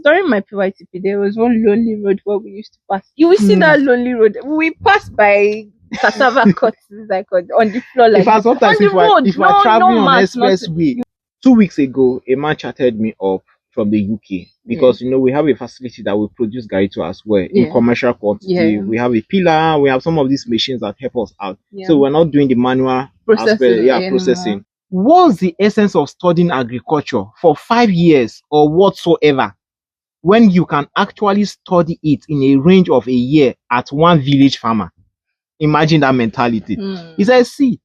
During my PYTP, there was one lonely road where we used to pass. You will see that lonely road. We passed by cassava cuts like on the floor, like In fact, sometimes on the road. if we're No, traveling no on mass, expressway, 2 weeks ago, a man chatted me up from the UK because we have a facility that we produce garri as well in commercial quantity. Yeah. We have a pillar, we have some of these machines that help us out. Yeah. So we're not doing the manual processing. What's the essence of studying agriculture for 5 years or whatsoever when you can actually study it in a range of a year at one village farmer? Imagine that mentality. He said, see,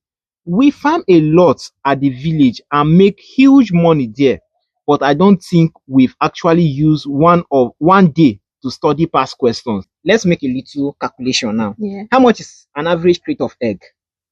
we farm a lot at the village and make huge money there, but I don't think we've actually used one day to study past questions. Let's make a little calculation now. How much is an average crate of egg?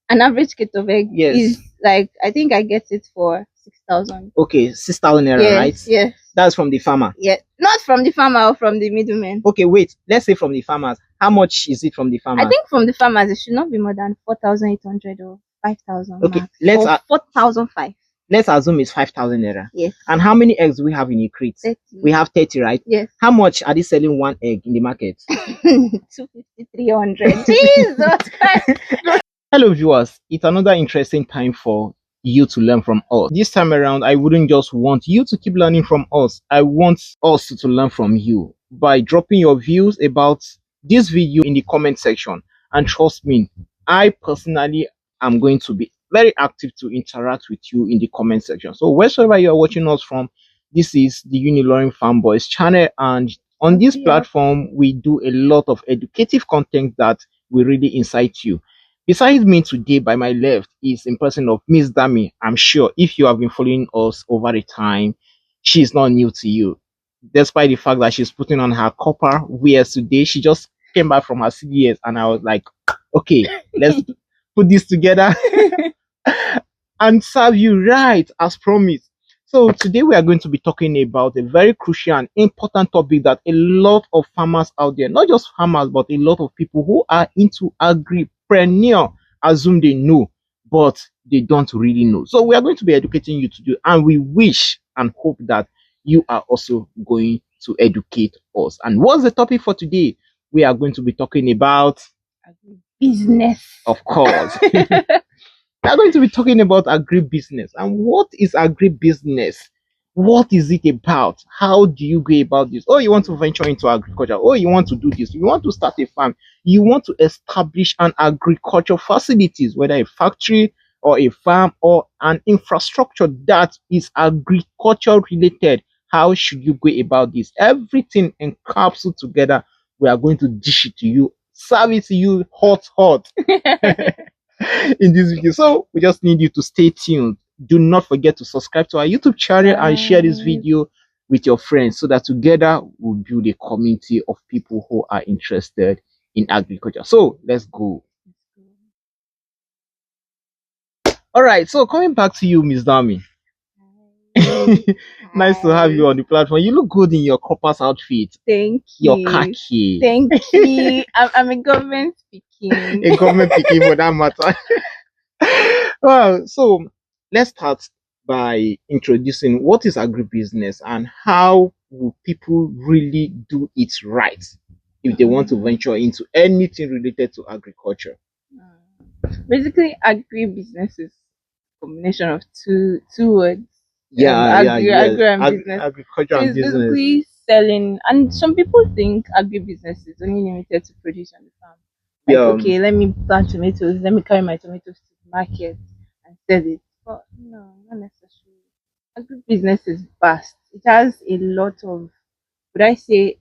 An average crate of egg is like, I think I get it for 6,000. Okay, 6,000 naira, right? Yes. That's from the farmer. Yeah, not from the farmer or from the middleman. Okay, wait. Let's say from the farmers. How much is it from the farmers? I think from the farmers it should not be more than 4,800 or 5,000. Okay, let's 4,005. Let's assume it's 5,000 naira. Yes. And how many eggs do we have in a crate? 30. We have 30, right? Yes. How much are they selling one egg in the market? 250, 300. Jesus Christ. Hello viewers, it's another interesting time for you to learn from us. This time around, I wouldn't just want you to keep learning from us. I want us to learn from you by dropping your views about this video in the comment section. And trust me, I personally am going to be very active to interact with you in the comment section. So wherever you are watching us from, this is the Unilorin Fanboys channel, and on this platform we do a lot of educative content that will really incite you. Besides me today, by my left is in person of Miss Dami. I'm sure if you have been following us over the time, she is not new to you. Despite the fact that she's putting on her copper wears today, she just came back from her CDS, and I was like, okay, let's put this together and serve you right as promised. So today we are going to be talking about a very crucial and important topic that a lot of farmers out there, not just farmers, but a lot of people who are into agripreneur assume they know, but they don't really know. So we are going to be educating you to do, and we wish and hope that you are also going to educate us. And what's the topic for today? We are going to be talking about business. Of course. We are going to be talking about agribusiness. And what is agribusiness? What is it about? How do you go about this? Oh, you want to venture into agriculture. Oh, you want to do this. You want to start a farm. You want to establish an agricultural facilities, whether a factory or a farm or an infrastructure that is agriculture related. How should you go about this? Everything encapsulated together. We are going to dish it to you, serve it to you hot. In this video. So we just need you to stay tuned. Do not forget to subscribe to our YouTube channel and share this video with your friends so that together we'll build a community of people who are interested in agriculture. So let's go. All right, so coming back to you, Miss Dami. Nice to have you on the platform. You look good in your corpus outfit. Thank you. Your khaki. Thank you. I'm a government speaking. A government speaking for that matter. Well, so let's start by introducing what is agribusiness and how will people really do it right if they want to venture into anything related to agriculture. Basically, agribusiness is a combination of two words. Agri and business. Agriculture and business. Basically selling, and some people think agribusiness is only limited to produce on the farm. Like, okay, let me plant tomatoes, let me carry my tomatoes to the market and sell it. But no, not necessarily. Agribusiness is vast. It has a lot of, would I say,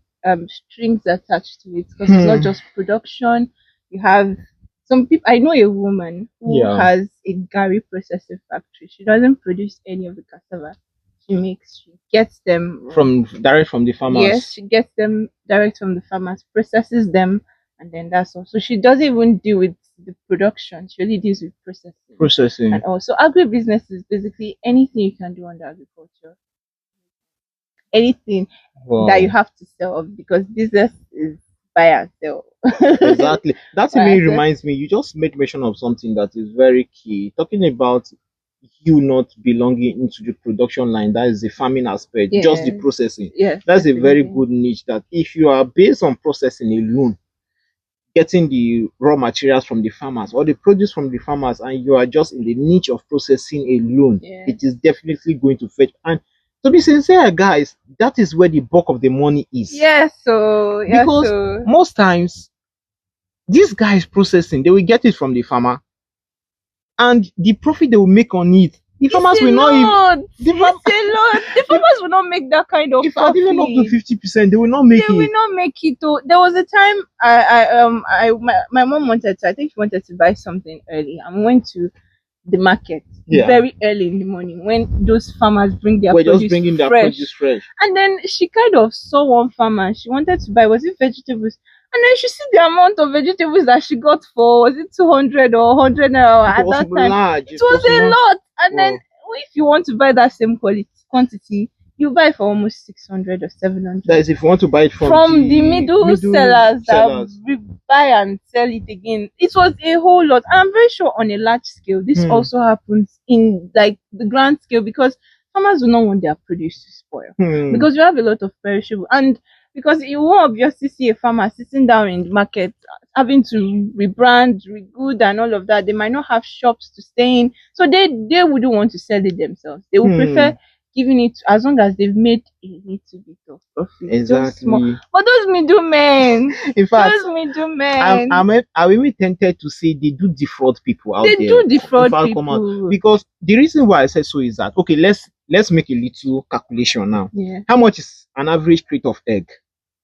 strings attached to it, because it's not just production. You have some people. I know a woman who has a garri processing factory. She doesn't produce any of the cassava. She gets them direct from the farmers. Yes, she gets them direct from the farmers, processes them, and then that's all. So she doesn't even deal with the production. She only deals with processing. And also, agribusiness is basically anything you can do under agriculture. Anything that you have to sell, because business is buy and sell. Exactly. That to me reminds me, you just made mention of something that is very key. Talking about you not belonging into the production line, that is the farming aspect, just the processing. Yes, that's a very good niche. That if you are based on processing alone, getting the raw materials from the farmers or the produce from the farmers, and you are just in the niche of processing alone, it is definitely going to fetch. And to be sincere, guys, that is where the bulk of the money is. Yes, so because most times these guys processing, they will get it from the farmer, and the profit they will make on it, the farmers will not even, the farmers will not make that kind of profit. Even up to 50%, they will not make it. They will not make it. There was a time my mom wanted to, I think she wanted to buy something early, and went to the market very early in the morning when those farmers bring their produce fresh. And then she kind of saw one farmer and she wanted to buy, was it vegetables? And then she see the amount of vegetables that she got for, was it 200 or 100 naira at that time? It was a lot. And then if you want to buy that same quantity, you buy for almost 600 or 700. That is if you want to buy it from the middle sellers that buy and sell it again. It was a whole lot. And I'm very sure on a large scale, this also happens in like the grand scale, because farmers do not want their produce to spoil. Because you have a lot of perishable, and because you won't obviously see a farmer sitting down in the market having to rebrand, regood, and all of that. They might not have shops to stay in, so they wouldn't want to sell it themselves. They would prefer giving it, as long as they've made a little bit of profit. Exactly. But those middlemen, in fact, those middlemen, I'm even tempted to say they do defraud people out there. They do defraud people. Because the reason why I said so is that, okay, let's make a little calculation now. How much is an average crate of egg?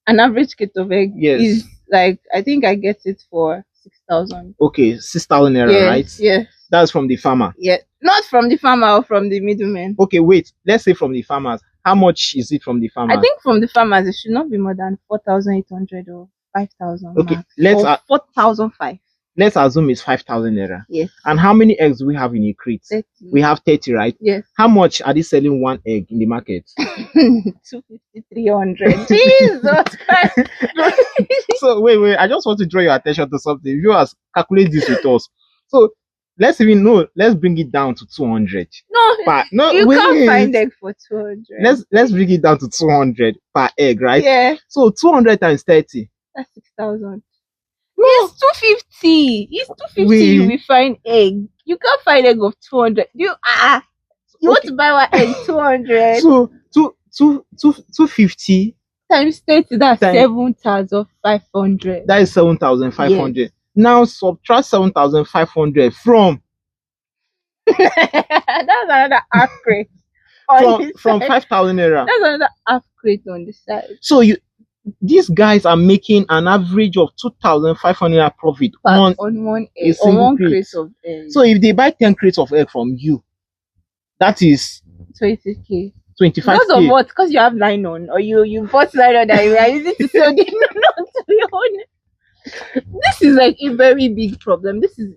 An average crate of egg is like, I think I get it for 6,000. Okay, 6,000 naira, right? Yes. That's from the farmer. Yeah, not from the farmer or from the middleman. Okay, wait. Let's say from the farmers. How much is it from the farmers? I think from the farmers it should not be more than 4,800 or 5,000. Okay, let's 4,005. Let's assume it's 5,000 naira. Yes. And how many eggs do we have in a crate? 30. We have 30, right? Yes. How much are they selling one egg in the market? 250, 300. Jesus Christ. So wait. I just want to draw your attention to something. Viewers, calculate this with us. So let's bring it down to 200. No, you can't find egg for 200. Let's bring it down to 200 per egg, right? Yeah. So 200 times 30. That's 6,000. No. It's 250. It's 250. You will find egg. You can't find egg of 200. You want to buy one egg 200. So 250 times 30. That's 7,500. That is 7,500. Yes. Now subtract 7,500 from. That's another half crate. From 5,000 naira. That's another half crate on the side. So these guys are making an average of 2,500 profit on one egg, on one crate of egg. So if they buy 10 crates of egg from you, that is 20k. 25k. Because of what? Because you have nylon, or you bought nylon that you are using to sell the nylon to be honest. This is like a very big problem. This is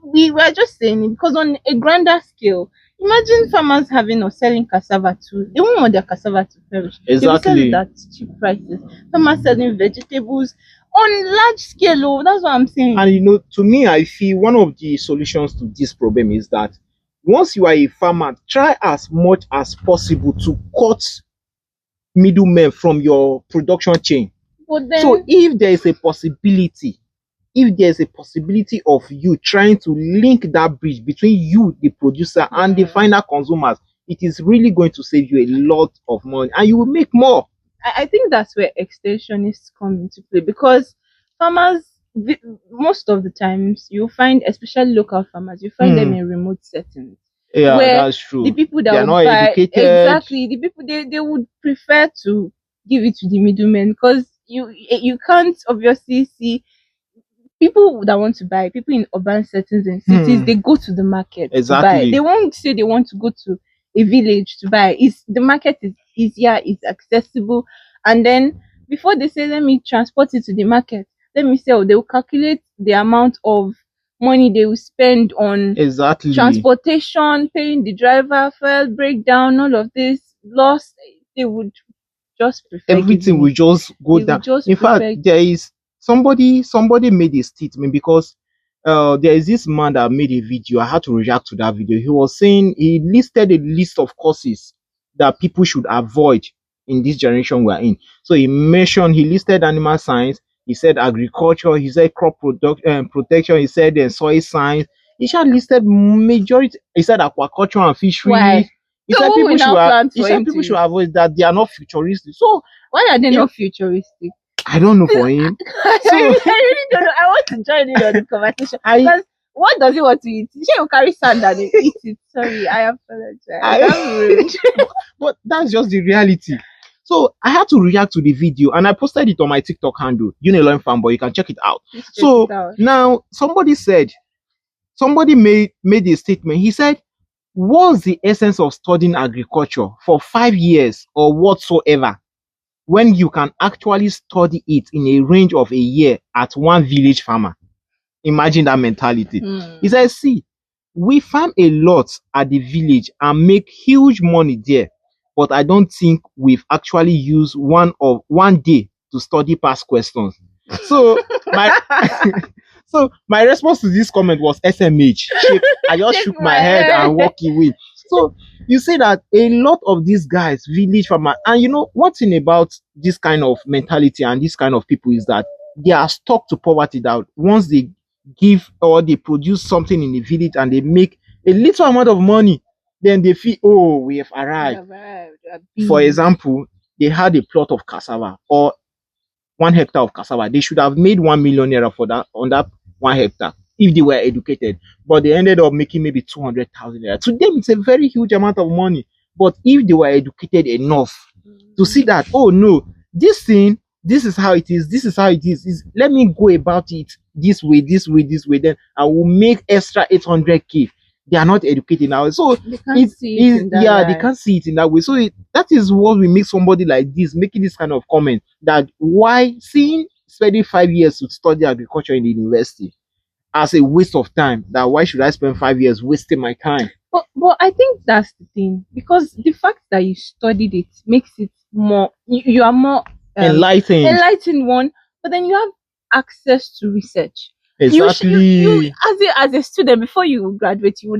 we were just saying it because on a grander scale, imagine farmers having or selling cassava too. They won't want their cassava to perish. Exactly. They will sell it at cheap prices. Farmers selling vegetables on large scale. That's what I'm saying. And to me, I feel one of the solutions to this problem is that once you are a farmer, try as much as possible to cut middlemen from your production chain. But then, so if there is a possibility of you trying to link that bridge between you, the producer, and the final consumers, it is really going to save you a lot of money and you will make more. I think that's where extensionists come into play, because farmers, most of the times, you find, especially local farmers, you find them in remote settings. Yeah, that's true. The people that they are not educated. Exactly, the people they would prefer to give it to the middlemen, because you can't obviously see people that want to buy. People in urban settings and cities, they go to the market to buy. They won't say they want to go to a village to buy. The market is easier, it's accessible, and then before they say let me transport it to the market, let me say they will calculate the amount of money they will spend on transportation, paying the driver, fuel breakdown, all of this loss. They would just prefer everything will just go down. In fact, there is somebody made a statement, because there is this man that made a video. I had to react to that video. He was saying he listed a list of courses that people should avoid in this generation we're in. So he listed animal science, he said agriculture, he said crop protection, he said soil science. He shall listed majority. He said aquaculture and fishery. Why? He So said what we now plan he for said him people to should use? avoid that. They are not futuristic. So Why are they not futuristic? I don't know for him. I really don't know. I want to join in on the conversation. Because what does he want to eat? He will carry sand and he eat it. Sorry, I apologize. I'm rude. But that's just the reality. So I had to react to the video and I posted it on my TikTok handle, Unilorin Fanboy. You can check it out. Now somebody made a statement. He said, what's the essence of studying agriculture for 5 years or whatsoever when you can actually study it in a range of a year at one village farmer? Imagine that mentality. He says, see, we farm a lot at the village and make huge money there, but I don't think we've actually used one day to study past questions. So my response to this comment was SMH. I just shook my head and walked away. So you see that a lot of these guys, village farmers, and you know one thing about this kind of mentality and this kind of people is that they are stuck to poverty. That once they give or they produce something in the village and they make a little amount of money, then they feel, oh, we have arrived. For example, they had a plot of cassava or 1 hectare of cassava. They should have made 1 million naira for that on that 1 hectare if they were educated, but they ended up making maybe 200,000 naira. To them, it's a very huge amount of money. But if they were educated enough to see that, oh no, this thing, this is how it is, let me go about it this way, then I will make extra 800k. They are not educated now, so they can't see it in that way. So that is what we make somebody like this making this kind of comment, that why spending 5 years to study agriculture in the university as a waste of time, that why should I spend 5 years wasting my time? But I think that's the thing, because the fact that you studied it makes it more, you are more enlightened one, but then you have access to research. Exactly. You as a student, before you graduate, you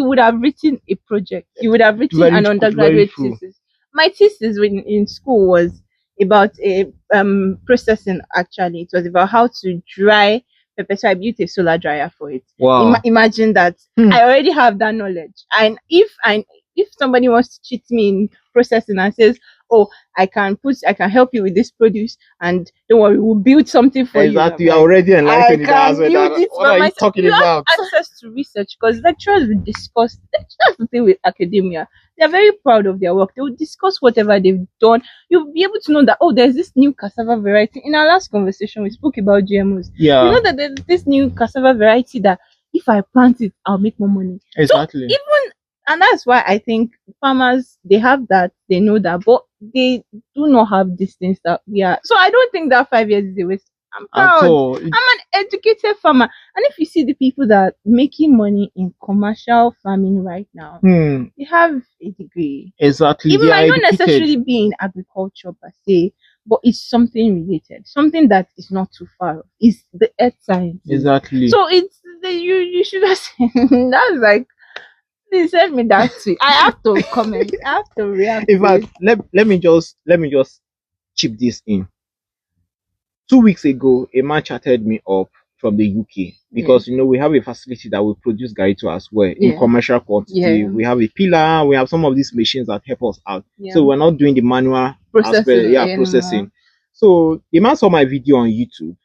would have written a project. You would have written an undergraduate thesis. My thesis in school was about a processing. Actually, it was about how to dry pepper. So I built a solar dryer for it. Wow! Imagine that. I already have that knowledge, and if somebody wants to cheat me in processing and says, oh, I can help you with this produce, and don't worry, we'll build something for you. Exactly, you're already enlightened. What are you talking about? Have access to research, because lecturers will discuss. That's the thing with academia. They're very proud of their work. They will discuss whatever they've done. You'll be able to know that, oh, there's this new cassava variety. In our last conversation, we spoke about GMOs. Yeah. You know that there's this new cassava variety that if I plant it, I'll make more money. Exactly. So and that's why I think farmers, they have that, they know that, but they do not have these things that we are. So I don't think that 5 years is a waste. I'm proud. I'm an educated farmer. And if you see the people that are making money in commercial farming right now, they have a degree. Exactly. It might not necessarily be in agriculture per se, but it's something related, something that is not too far off. It's the earth science. Exactly. So it's you should have seen. That's like, please send me that tweet. I have to comment. I have to react. In fact, let me just chip this in. 2 weeks ago, a man chatted me up from the UK because we have a facility that will produce garito as well in commercial quantity. Yeah. We have a pillar, we have some of these machines that help us out. Yeah. So we're not doing the manual processing. So the man saw my video on YouTube.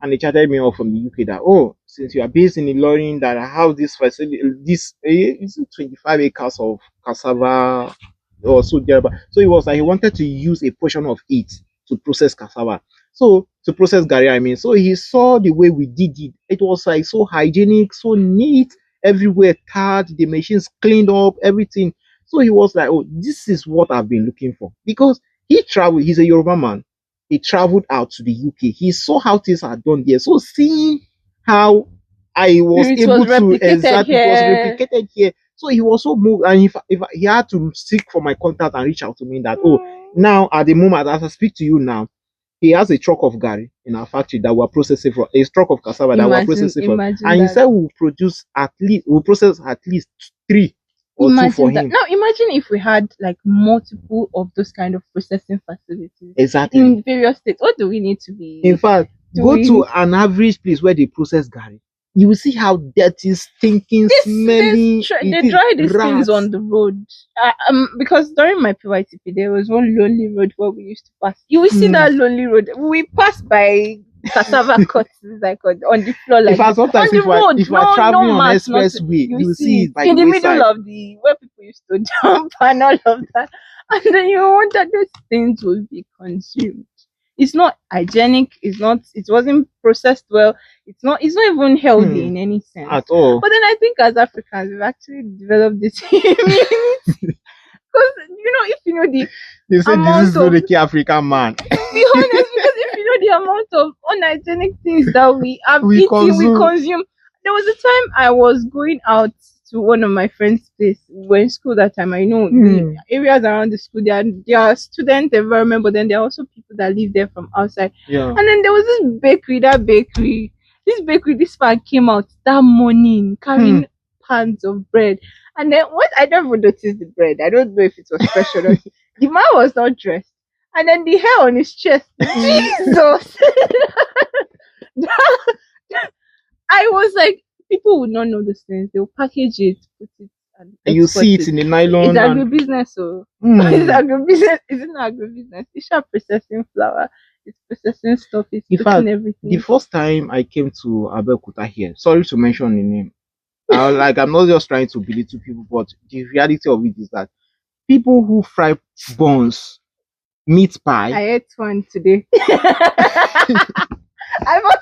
And they chatted me off from the UK that, oh, since you are based in Unilorin, that I have this facility, this is 25 acres of cassava or so there. So it was like he wanted to use a portion of it to process cassava. So to process gari, I mean. So he saw the way we did it. It was like so hygienic, so neat, everywhere tarred, the machines cleaned up, everything. So he was like, oh, this is what I've been looking for. Because he traveled, he's a Yoruba man. He traveled out to the UK. He saw how things are done there. So seeing how I was able to exactly was replicated here. So he was so moved, and if he had to seek for my contact and reach out to me that, oh, now at the moment as I speak to you now, he has a truck of gari in our factory that we're processing from, a truck of cassava that we're processing from. Imagine And he that. said we'll process at least 3 or 2 for Imagine that. him. Now imagine if we had like multiple of those kind of processing facilities Exactly. in various states. What do we need to be? In fact, go to an average place where they process gari. You will see how dirty, stinking, smelling. They dry these things on the road. Because during my PYTP, there was one lonely road where we used to pass. You will see that lonely road. We pass by cassava cuts like on the floor, like sometimes if we're traveling on expressway, you will see it by in the middle side. of the where people used to jump and all of that. And then you wonder those things will be consumed. It's not hygienic. It wasn't processed well. It's not even healthy in any sense at all. But then I think as Africans, we've actually developed this immunity. Because if you know they say this is not the African man. To be honest, because if you know the amount of unhygienic things that we have we consume. There was a time I was going out to one of my friends' place. We were in school that time. I know the areas around the school, they are student environment, but then there are also people that live there from outside. Yeah. And then there was this bakery, this man came out that morning carrying pans of bread. And then what I don't even notice the bread. I don't know if it was fresh or not. The man was not dressed. And then the hair on his chest. Jesus. I was like, people would not know these things. They'll package it, put it, and you see it in the nylon. It's agribusiness, so it's agribusiness. It's not agribusiness. It's not processing flour. It's processing stuff. It's putting everything. The first time I came to Abeokuta here, sorry to mention the name, I'm not just trying to belittle people, but the reality of it is that people who fry buns, meat pie. I ate one today. I want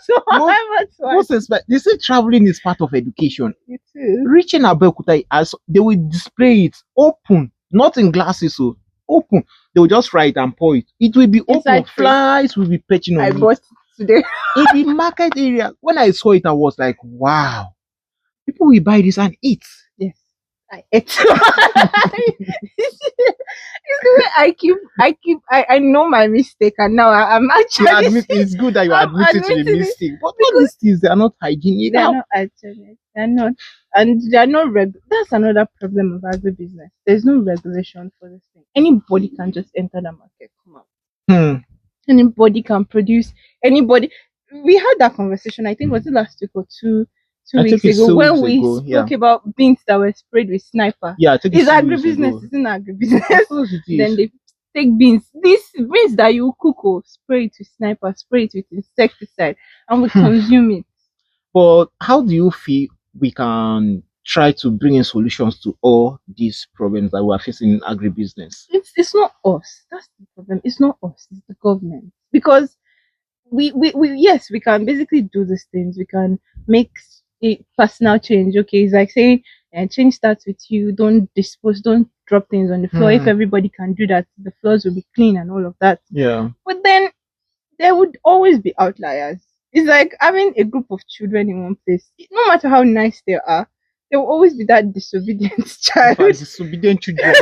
one. They say traveling is part of education. It is. Reaching Abeokuta, they will display it open, not in glasses, so open. They will just fry it and pour it. It will be open. Flies will be perching on it. I bought it today. In the market area, when I saw it, I was like, wow. People will buy this and eat. Yes. I ate. It's the way I know my mistake, and now I'm actually it's good that you admit to the mistake. But all these things, they are not hygienic. They are not hygienic. They're not, and they are not that's another problem of agribusiness. There's no regulation for this thing. Anybody can just enter the market. Come on. Anybody can produce. Anybody. We had that conversation. I think was it last week or two weeks ago when we spoke about beans that were sprayed with sniper. Yeah, I think it's agribusiness. It's not agribusiness. Then they take beans. These beans that you cook or spray it with sniper, spray it with insecticide, and we consume it. But how do you feel we can try to bring in solutions to all these problems that we are facing in agribusiness? It's not us. That's the problem. It's not us. It's the government. Because we can basically do these things. We can make a personal change. Okay, it's like saying change starts with you. Don't drop things on the floor. If everybody can do that, the floors will be clean and all of that. Yeah. But then there would always be outliers. It's like having a group of children in one place. No matter how nice they are, there will always be that disobedient child. Disobedient children,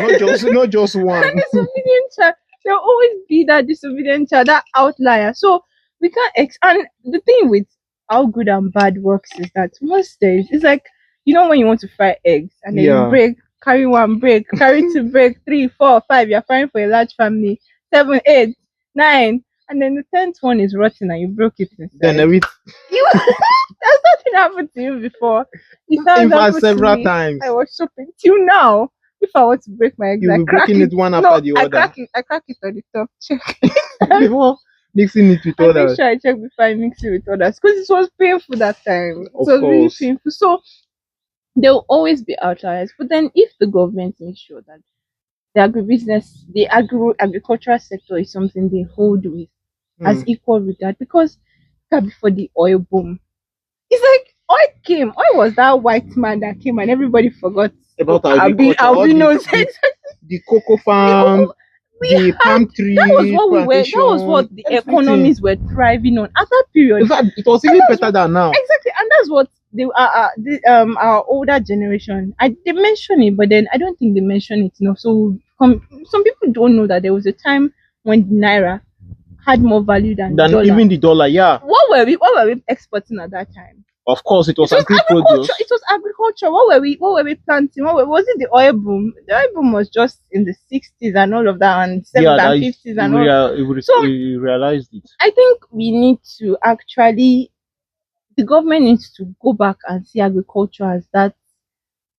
not just one. Disobedient child. There will always be that disobedient child, that outlier. So we can't and the thing with how good and bad works is that most days it's like when you want to fry eggs and then you break, carry one break, carry two break, 3, 4, 5, you're frying for a large family, 7, 8, 9, and then the 10th one is rotten and you broke it inside. Then everything that's nothing happened to you before. In fact, several times. I was shopping till now. If I want to break my eggs, you'll be breaking it one after the other. I crack it on the top. Check before mixing it with others. Make sure I check before I mix it with others because it was painful that time. It was really painful. So there will always be outliers. But then if the government makes sure that the agribusiness, the agricultural sector is something they hold with as equal regard, because before the oil boom, it's like oil came. Oil was that white man that came and everybody forgot about albinos. The cocoa farm. The palm tree. That was what the economies were thriving on at that period. In fact, it was even better than now. Exactly, and that's what our older generation. They mention it, but then I don't think they mention it enough. So some people don't know that there was a time when the naira had more value than the dollar. Even the dollar. Yeah. What were we exporting at that time? Of course, it was agriculture. It was agriculture. What were we planting? Was it the oil boom? The oil boom was just in the 60s and all of that, and 70s and 50s and all. So we realized it. I think we need to actually, the government needs to go back and see agriculture as that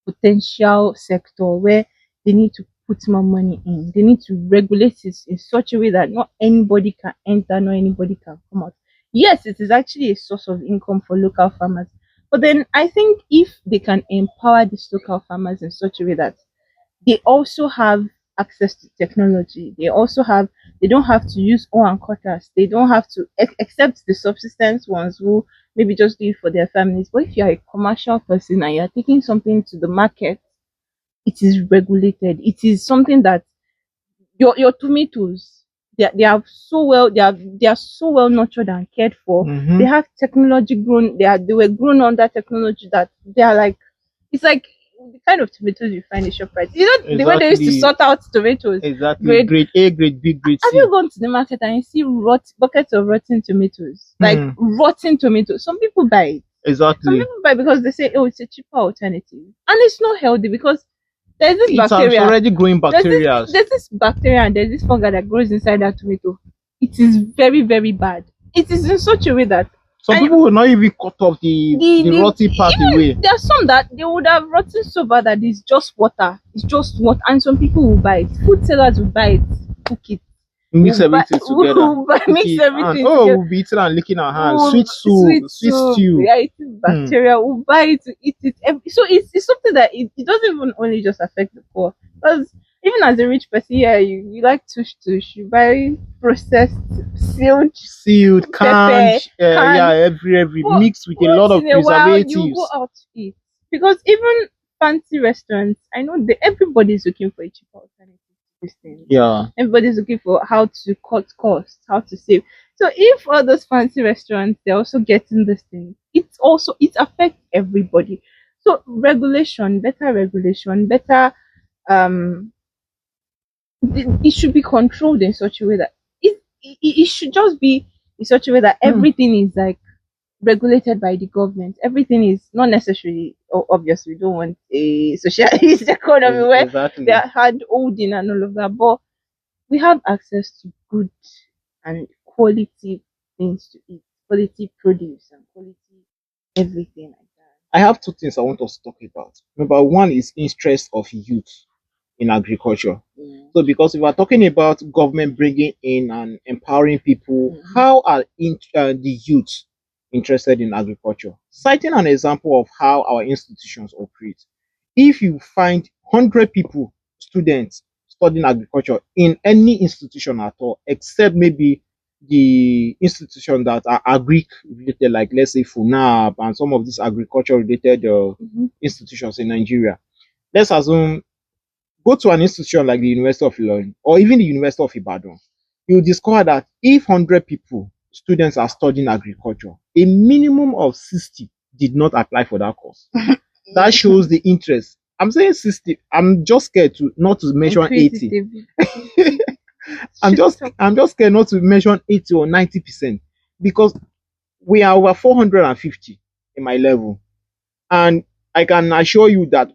potential sector where they need to put more money in. They need to regulate it in such a way that not anybody can enter, not anybody can come out. Yes, it is actually a source of income for local farmers. But then I think if they can empower these local farmers in such a way that they also have access to technology, they don't have to use own cutters, they don't have to, except the subsistence ones who maybe just do it for their families. But if you're a commercial person and you're taking something to the market, it is regulated. It is something that your tomatoes, they are so well nurtured and cared for. Mm-hmm. They have technology grown. They were grown under technology that they are like, it's like the kind of tomatoes you find in ShopRite. You know, exactly. The way they used to sort out tomatoes. Exactly. Grade A, grade B, grade C. Have you gone to the market and you see buckets of rotten tomatoes? Like rotten tomatoes. Some people buy it. Exactly. Some people buy it because they say, oh, it's a cheaper alternative. And it's not healthy because there's this bacteria. It's already growing bacteria. There's this bacteria and there's this fungi that grows inside that tomato. It is very, very bad. It is in such a way that some people will not even cut off the rotty part away. There are some that they would have rotten so bad that it's just water. It's just water. And some people will buy it. Food sellers will buy it, cook it. Mix everything together. Mix everything together. We'll be eating and licking our hands. Sweet soup, sweet stew. Yeah, eating bacteria. We'll buy it to eat it. So it's something that it doesn't even only just affect the poor. Because even as a rich person, yeah, you like tush. You buy processed, sealed, canned, every mixed with a lot of preservatives. You go out to eat because even fancy restaurants, I know that everybody's looking for a cheaper alternative to this thing. Yeah, everybody's looking for how to cut costs, how to save. So if all those fancy restaurants they're also getting this thing, it affects everybody. So better regulation, it should be controlled in such a way that it should just be in such a way that everything is like regulated by the government. Everything is not necessarily, obviously we don't want a socialist economy where they are hard holding and all of that, but we have access to good and quality things to eat, quality produce and quality everything like that. I have two things I want us to talk about. Number one is interest of youth in agriculture. So because if we're talking about government bringing in and empowering people, how are the youth interested in agriculture? Citing an example of how our institutions operate. If you find 100 people, students studying agriculture in any institution at all, except maybe the institution that are agri related, like let's say FUNAB and some of these agriculture related institutions in Nigeria, let's assume go to an institution like the University of Unilorin or even the University of Ibadan, you'll discover that if 100 people, students are studying agriculture, a minimum of 60 did not apply for that course. That shows the interest. I'm saying 60. I'm just scared not to mention 80. I'm just scared not to mention 80 or 90% because we are over 450 in my level. And I can assure you that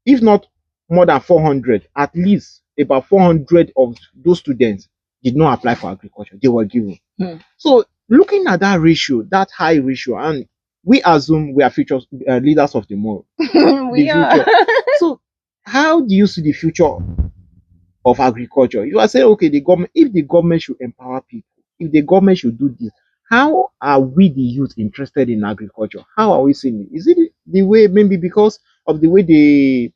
if not more than 400, at least about 400 of those students did not apply for agriculture. They were given. So looking at that ratio, that high ratio, and we assume we are future leaders of tomorrow. We are. So how do you see the future of agriculture? You are saying, okay, if the government should empower people, if the government should do this, how are we the youth interested in agriculture? How are we seeing it? Is it the way, maybe because of the way the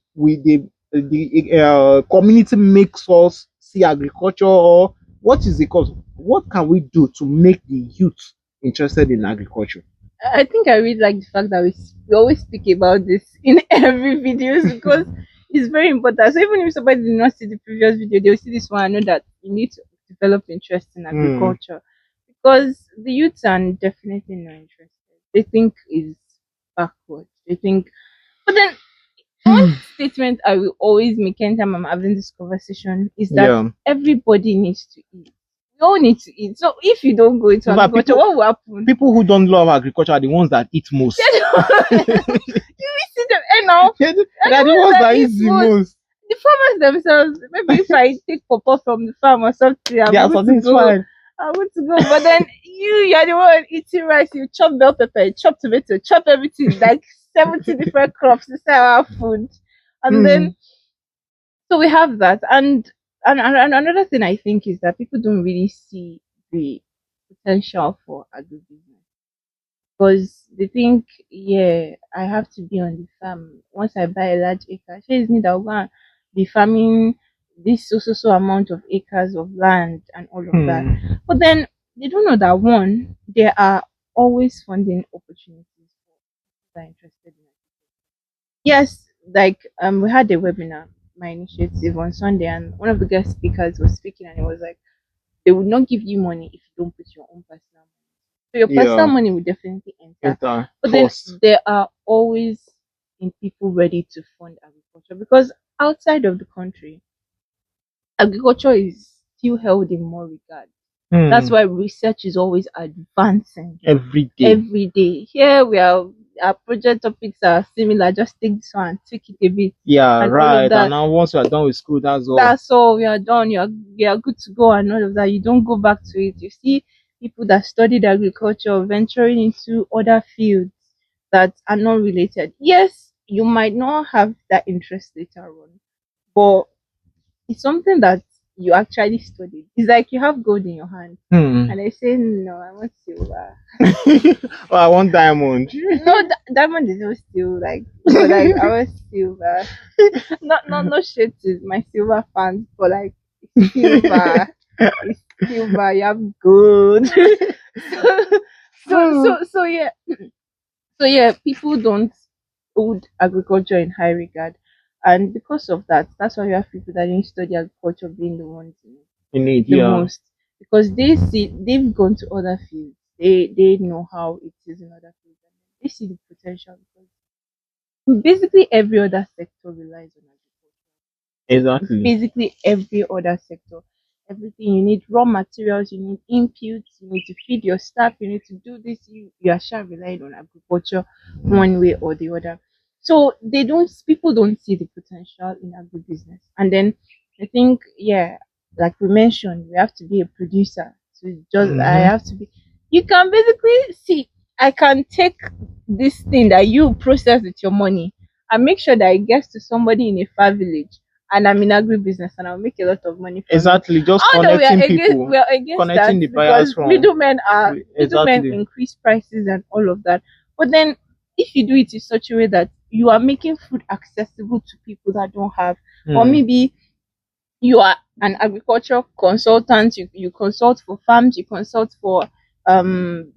community makes us see agriculture, or what is the cause? What can we do to make the youth interested in agriculture? I think I really like the fact that we always speak about this in every video because it's very important. So even if somebody did not see the previous video, they'll see this one and know that you need to develop interest in agriculture because the youths are definitely not interested. They think it's backward. They think, but then one statement I will always make anytime I'm having this conversation is that everybody needs to eat. We don't need to eat. So if you don't go into agriculture, what will happen? People who don't love agriculture are the ones that eat most. You see them, now. They're the ones that eat the most. The farmers themselves, maybe if I take pawpaw from the farm or something, I want to go. But then you're the one eating rice, you chop bell pepper, chop tomato, chop everything, like 70 different crops inside our food. And then, so we have that. And another thing I think is that people don't really see the potential for agribusiness. Because they think, I have to be on the farm. Once I buy a large acre, it's me that will go and be farming this so amount of acres of land and all of that. But then they don't know that one, there are always funding opportunities for people that are interested in it. Yes, like we had a webinar, my initiative on Sunday, and one of the guest speakers was speaking, and it was like they would not give you money if you don't put your own personal money. So your personal money will definitely enter. But then there are always people ready to fund agriculture, because outside of the country, agriculture is still held in more regard. That's why research is always advancing every day. Here we are, our project topics are similar. Just take this one, tweak it a bit. Yeah, right. And now once you are done with school, that's all. That's all. We are done. You are good to go, and all of that. You don't go back to it. You see people that studied agriculture venturing into other fields that are not related. Yes, you might not have that interest later on, but it's something that you actually studied. It's like you have gold in your hand, and I say, no, I want silver. Oh, I want diamond. No, diamond is not still like, but like I want silver. Not shit to my silver fans, but like silver. It's silver. You have gold. So yeah. So yeah, people don't hold agriculture in high regard. And because of that, that's why you have people that didn't study agriculture being the ones in it, the most. Because they've gone to other fields. They know how it is in other fields. They see the potential, because basically every other sector relies on agriculture. Exactly. Basically every other sector. Everything you need, raw materials, you need inputs, you need to feed your staff, you need to do this, you are sure relying on agriculture one way or the other. So people don't see the potential in agribusiness. And then I think, like we mentioned, we have to be a producer. So I have to be, you can basically see, I can take this thing that you process with your money and make sure that it gets to somebody in a far village, and I'm in agribusiness and I'll make a lot of money from exactly it. Just connecting people, we are against connecting that, the buyers from middlemen increase prices and all of that. But then if you do it in such a way that you are making food accessible to people that don't have, or maybe you are an agricultural consultant, you consult for farms, you consult for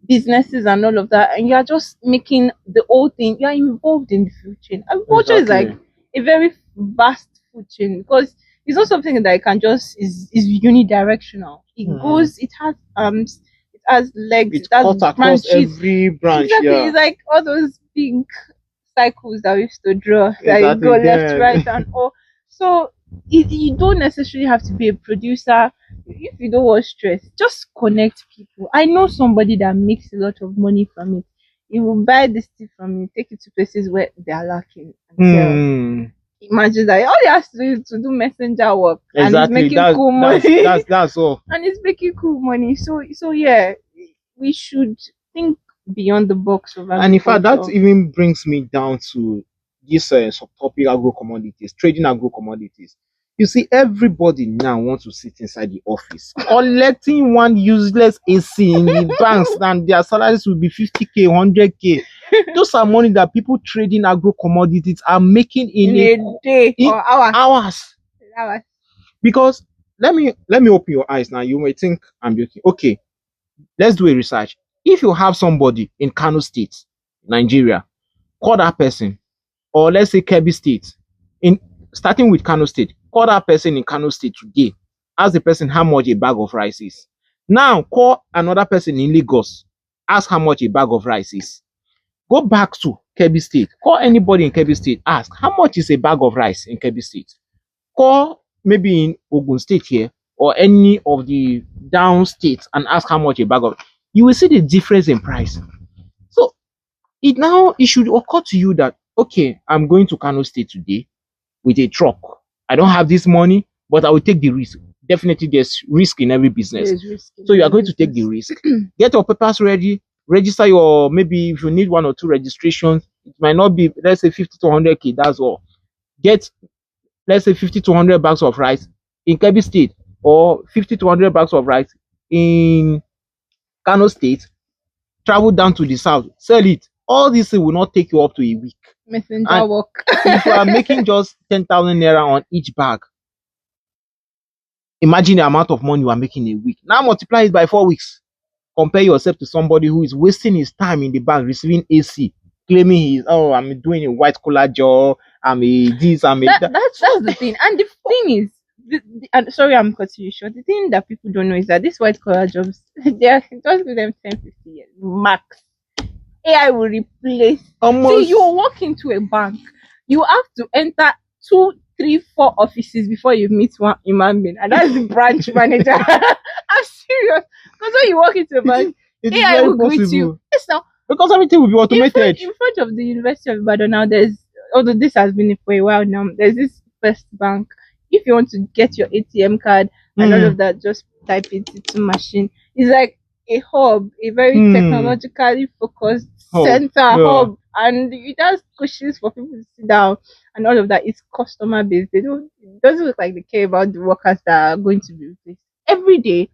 businesses and all of that, and you are just making the whole thing, you are involved in the food chain. Agriculture is like a very vast food chain, because it's not something that can just is unidirectional. It goes, it has legs, it has across every branch. Exactly. It's like all those big cycles that we used to draw, that you go left, right, and all. So you don't necessarily have to be a producer. If you don't want stress, just connect people. I know somebody that makes a lot of money from it. He will buy this thing from you, take it to places where they are lacking, and sell. Imagine that all he has to do is to do messenger work, and he's making cool money. That's all. And he's making cool money. So yeah, we should think beyond the box of agriculture. And in fact, that even brings me down to this subtopic: agro commodities, trading agro commodities. You see, everybody now wants to sit inside the office collecting one useless AC in the banks, and their salaries will be 50k, 100k. Those are money that people trading agro commodities are making in a day or hours. Because let me open your eyes now. You may think I'm joking. Okay, let's do a research. If you have somebody in Kano State, Nigeria, call that person, or let's say Kebbi State, starting with Kano State, call that person in Kano State today. Ask the person how much a bag of rice is. Now call another person in Lagos. Ask how much a bag of rice is. Go back to Kebbi State. Call anybody in Kebbi State. Ask how much is a bag of rice in Kebbi State. Call maybe in Ogun State here. or any of the down states and ask how much a bag of, you will see the difference in price. So it should occur to you that okay, I'm going to Kano State today with a truck. I don't have this money, but I will take the risk. Definitely, there's risk in every business. So you are going to take the risk. Get your papers ready. Register your, maybe if you need 1 or 2 registrations, it might not be, let's say 50 to 100K. That's all. Get, let's say 50 to 100 bags of rice in Kebbi State, or 50 to 100 bags of rice in Kano State. Travel down to the south, sell it. All this will not take you up to a week. Messenger work. If you are making just 10,000 naira on each bag, imagine the amount of money you are making a week. Now multiply it by 4 weeks. Compare yourself to somebody who is wasting his time in the bank receiving AC, claiming he's, oh, I'm doing a white collar job, I'm a this, I'm a that. That's the thing. And the thing is, sorry, I'm cutting you short. The thing that people don't know is that these white collar jobs, they are just give them 10-50 years max. AI will replace. Almost. See, you walk into a bank, you have to enter 2, 3, 4 offices before you meet one human being, and that's the branch manager. I'm serious. Because when you walk into a bank, AI will greet you. Yes, now, because everything will be automated. In front of the University of Ibadan now, although this has been for a while now, there's this First Bank. If you want to get your ATM card and all of that, just type it into machine. It's like a hub, a very technologically focused hub, and it has cushions for people to sit down and all of that. It's customer based. It doesn't look like they care about the workers that are going to be replaced. Every day,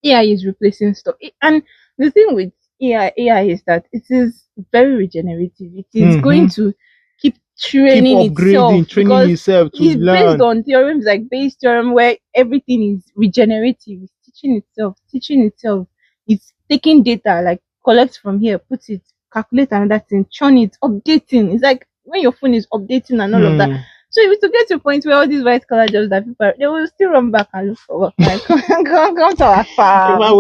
AI is replacing stuff. And the thing with AI is that it is very regenerative. It is going to keep training itself to learn. Based on theorems like Bayes' theorem, where everything is regenerative. It's teaching itself. It's taking data, like collect from here, put it, calculate another thing, churn it, updating. It's like when your phone is updating and all of that. So if to get to a point where all these white collar jobs that people they will still run back and look for work. Like, come to our farm.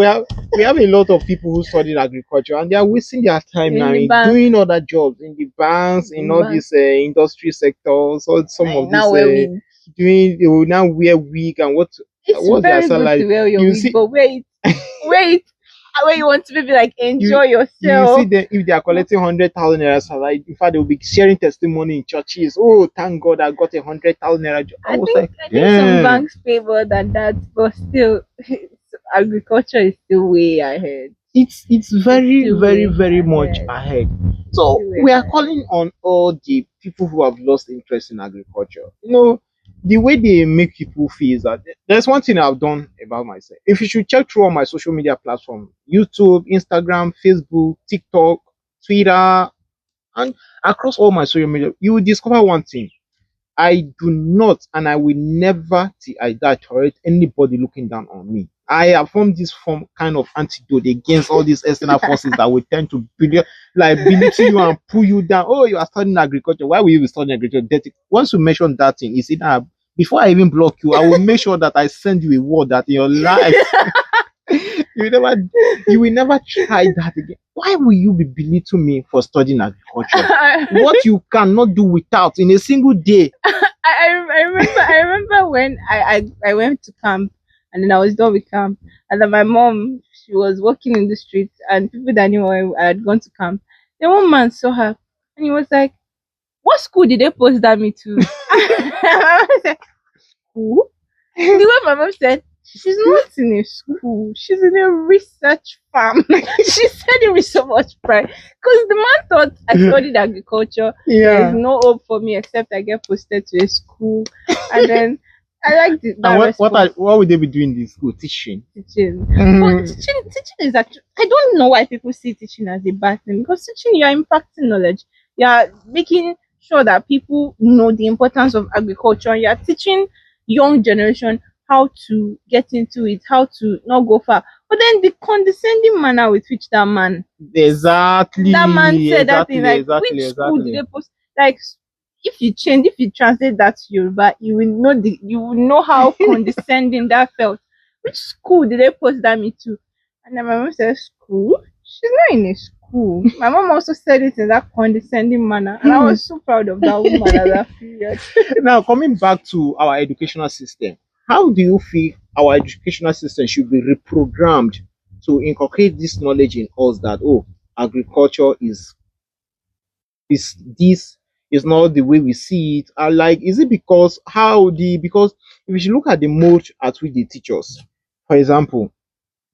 We have a lot of people who study agriculture and they are wasting their time now in doing other jobs in the banks, in all these industry sectors. So some of these they will now wear wig and what's their salary? You see, but wait. Where you want to maybe like enjoy yourself. You see them, if they are collecting 100,000 naira salary, in fact they will be sharing testimony in churches. Oh, thank God I got 100,000 naira job. I think some banks pay more than that, but still agriculture is still way ahead. It's very much ahead. So we are calling on all the people who have lost interest in agriculture. You know, the way they make people feel is that there's one thing I've done about myself. If you should check through all my social media platforms, YouTube, Instagram, Facebook, TikTok, Twitter, and across all my social media, you will discover one thing. I do not and I will never till I die tolerate anybody looking down on me. I have formed this kind of antidote against all these external forces that will tend to belittle you and pull you down. Oh, you are studying agriculture. Why will you be studying agriculture? Once you mention that thing, it's either before I even block you, I will make sure that I send you a word that in your life you will never try that again. Why will you be belittling me for studying agriculture? What you cannot do without in a single day. I remember when I went to camp. And then I was done with camp. And then my mom, she was walking in the streets, and people that knew I had gone to camp. Then one man saw her, and he was like, "What school did they post that me to?" I was like, "School?" The way my mom said, "She's not in a school. She's in a research farm." She said it with so much pride, because the man thought I studied agriculture. There's no hope for me except I get posted to a school, and then. I like it. And what would they be doing in school? Teaching. But teaching is actually, I don't know why people see teaching as a bad thing, because teaching, you are impacting knowledge. You are making sure that people know the importance of agriculture. You are teaching young generation how to get into it, how to not go far. But then the condescending manner with which that man that man said that thing, like, which school did they post? Like, if you translate that to Yoruba, you will know how condescending that felt. Which school did they post that me to? And then my mom said, "School? She's not in a school." My mom also said it in that condescending manner, and I was so proud of that woman at that period. Now, coming back to our educational system, How do you feel our educational system should be reprogrammed to inculcate this knowledge in us that, oh, agriculture is this is not the way we see it? Like, is it because because if you look at the mode at which they teach us, for example,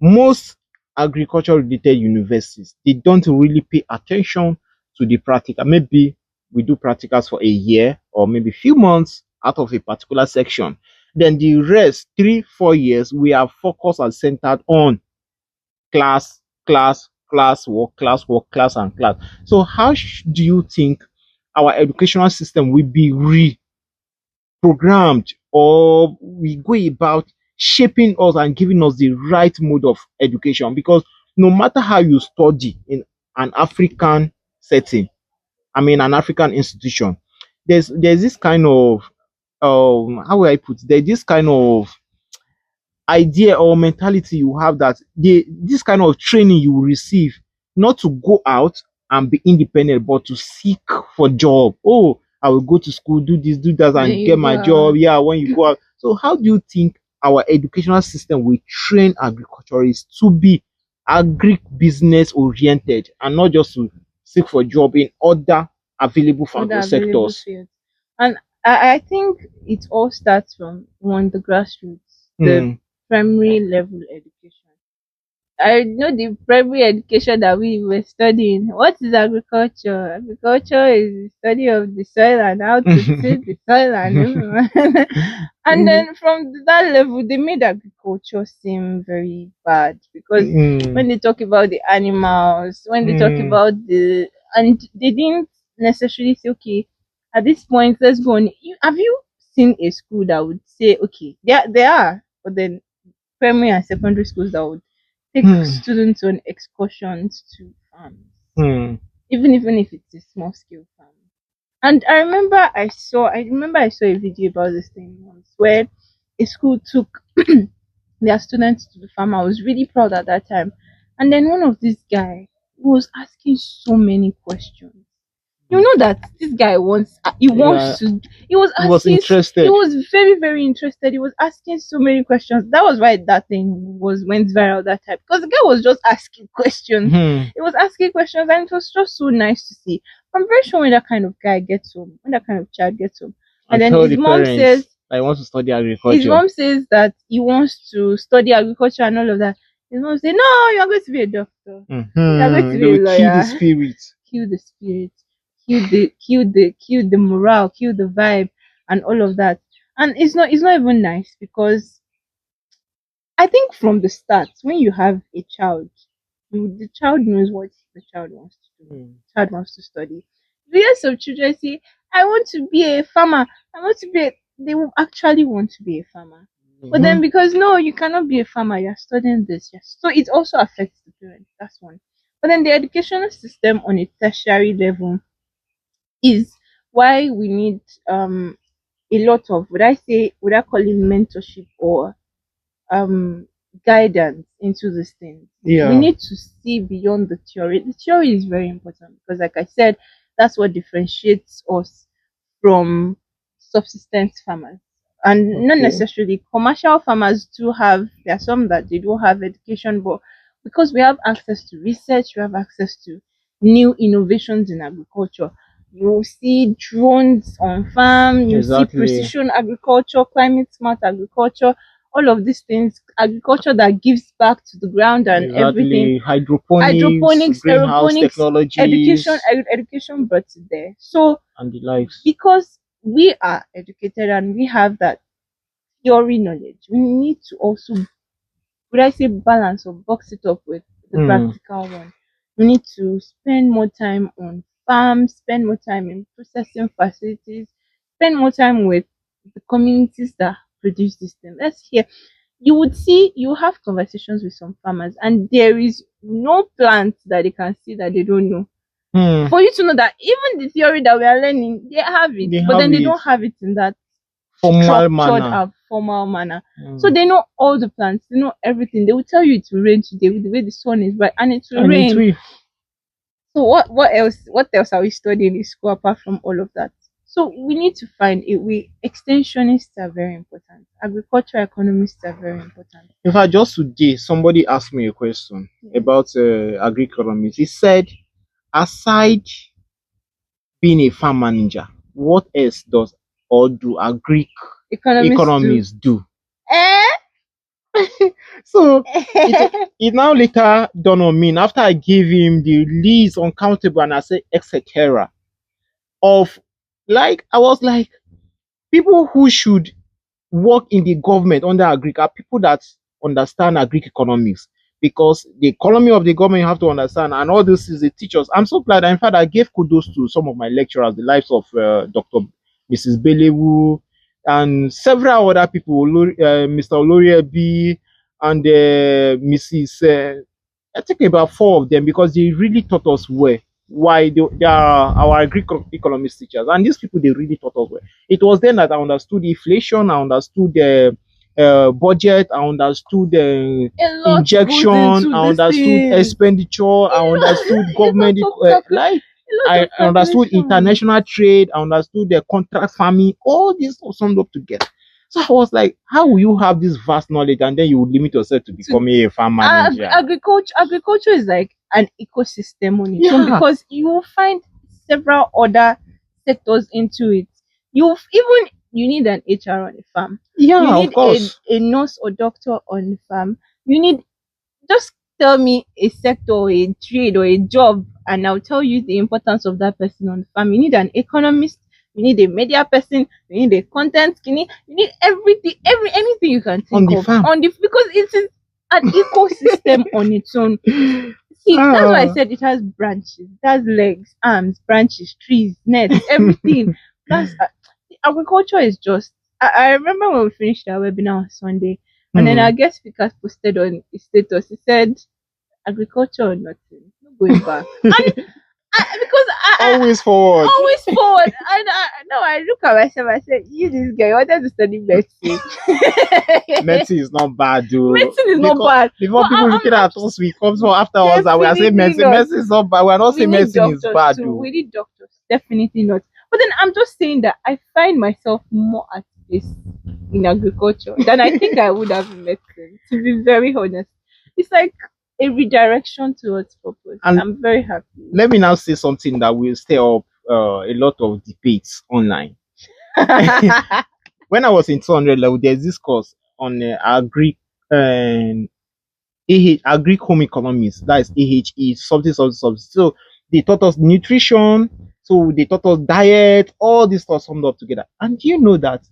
most agriculture related universities, they don't really pay attention to the practical. Maybe we do practicals for a year or maybe few months out of a particular section. Then the rest, 3 4 years, we are focused and centered on class, class work, class and class. So how do you think our educational system will be reprogrammed, or we go about shaping us and giving us the right mode of education? Because no matter how you study in an African setting, I mean an African institution, there's this kind of how will I put it? There's this kind of idea or mentality you have that this kind of training you will receive, not to go out and be independent, but to seek for job. Oh, I will go to school, do this, do that, There and you get my go. job. Yeah, when you go out. So how do you think our educational system will train agriculturists to be agribusiness oriented and not just to seek for job in other available Other farming available sectors? fields. And I think it all starts from one, the grassroots, the Hmm. primary level education. I know the primary education that we were studying. What is agriculture? Agriculture is the study of the soil and how to till the soil and and then from that level they made agriculture seem very bad because Hmm. when they talk about the animals, when they talk Hmm. about the and they didn't necessarily say, okay, at this point let's go on. Have you seen a school that would say, okay, there are, but then primary and secondary schools that would take Hmm. students on excursions to farms, Hmm. even if it's a small scale farm. And I saw a video about this thing once where a school took their students to the farm. I was really proud at that time. And then one of these guy was asking so many questions. You know that this guy wants he Yeah, wants to he was he was asking he interested. was very very interested. He was asking so many questions. That was why that thing was went viral that time, because the guy was just asking questions. Hmm. He was asking questions and it was just so nice to see. I'm very sure when that kind of guy gets home, when that kind of child gets home, and And then tell the parents I want to study his agriculture. mom says that he wants to study agriculture and all of that. His mom says, no, you're going to be a doctor. You're going to Hmm. They be a will kill the lawyer. spirit. Kill the spirit, kill the morale, kill the vibe, and all of that. And it's not even nice because I think from the start, when you have a child, the child knows what the child wants to do. Hmm. The child wants to study. Millions of children say, I want to be a farmer. I want to be they will actually want to be a farmer. But then Mhm. because no, you cannot be a farmer, you're studying this, yes. So it also affects the parents. That's one. But then the educational system on a tertiary level is why we need a lot of would I call it mentorship or um guidance into this thing. We Yeah. need to see beyond the theory. The theory is very important because like I said, that's what differentiates us from subsistence farmers. And not Okay. necessarily commercial farmers do have there are some that they don't have education, but because we have access to research, we have access to new innovations in agriculture. You see drones on farm, you see Exactly. precision agriculture, climate smart agriculture, all of these things, agriculture that gives back to the ground and everything. Exactly. Hydroponics, Hydroponics, greenhouse aeroponics, education, technologies, education brought it there. So and the likes. because we are educated and we have that theory knowledge, we need to also, would I say, balance or box it up with the Hmm. practical one. We need to spend more time on farms, spend more time in processing facilities, spend more time with the communities that produce this thing. Let's hear. You would see, you have conversations with some farmers, and there is no plant that they can see that they don't know. Hmm. For you to know that even the theory that we are learning, they have it, They but have then they it. don't have it in that Formal structured manner. and formal manner. So Hmm. they know all the plants, they know everything. They will tell you it will rain today with the way the sun is bright, and it will And it rain. will. So what else are we studying in school apart from all of that? So we need to find it. We extensionists are very important. Agricultural economists are very important. In fact, just today, somebody asked me a question about agri-economics. He said, aside being a farm manager, what else does or do economists do? So it now later dawned on me after I gave him the list uncountable and I said etc. of like I was like people who should work in the government under agri are people that understand agri economics because the economy of the government you have to understand and all this is the teachers. I'm so glad in fact I gave kudos to some of my lecturers, the lives of Dr. Mrs. Belewu and several other people, Mr. Oloriabi and Mrs. I think about 4 of them because they really taught us well why they are our economics teachers. And these people, they really taught us well. It was then that I understood inflation, I understood the budget, I understood the injection, I understood expenditure, I understood government, I understood international trade, I understood the contract farming, all this was summed up together. So I was like, how will you have this vast knowledge and then you would limit yourself to becoming a farm manager? Agriculture is like an ecosystem on its own because you will find several other sectors into it. You need an HR on the farm. Yeah, you need of course. A nurse or doctor on the farm. You need just tell me a sector or a trade or a job and I'll tell you the importance of that person on the farm. You need an economist. You need a media person. You need a content. You need everything, anything you can think on the of farm. Because it is an ecosystem on its own. See, that's why I said it has branches, it has legs, arms, branches, trees, nets, everything. That's agriculture is just. I remember when we finished our webinar on Sunday, and then our guest speaker posted on his status. He said, "Agriculture or nothing, no going back." Because always forward. And I look at myself. I said, "You this guy, you wanted to study medicine. Medicine is not bad, dude. Medicine is not bad. Before people looking at us, we come for afterwards that we are saying medicine is not bad. We are not saying medicine is bad, dude. We need doctors, definitely not. But then I'm just saying that I find myself more at peace in agriculture than I think I would have in medicine. To be very honest, it's like a redirection towards purpose. And I'm very happy. Let me now say something that will stir up a lot of debates online. When I was in 200 level, there's this course on agri home economics. That is AHE, something. So they taught us nutrition. So they taught us diet. All this stuff summed up together. And do you know that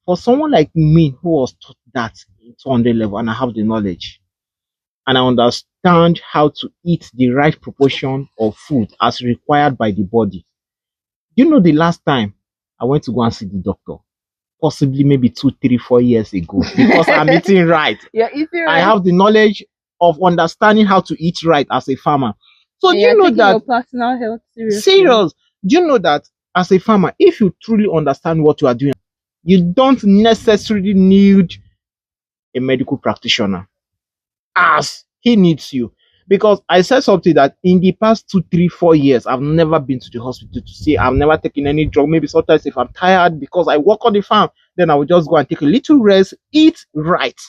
for someone like me who was taught that in 200 level, and I have the knowledge, and I understand how to eat the right proportion of food as required by the body. You know, the last time I went to go and see the doctor, possibly maybe 2, 3, 4 years ago, because I'm eating right. Yeah, eating right. I have the knowledge of understanding how to eat right as a farmer. So do you know that your personal health serious? Do you know that as a farmer, if you truly understand what you are doing, you don't necessarily need a medical practitioner as he needs you. Because I said something that in the past 2, 3, 4 years, I've never been to the hospital to say I've never taken any drug. Maybe sometimes if I'm tired because I work on the farm, then I will just go and take a little rest, eat right.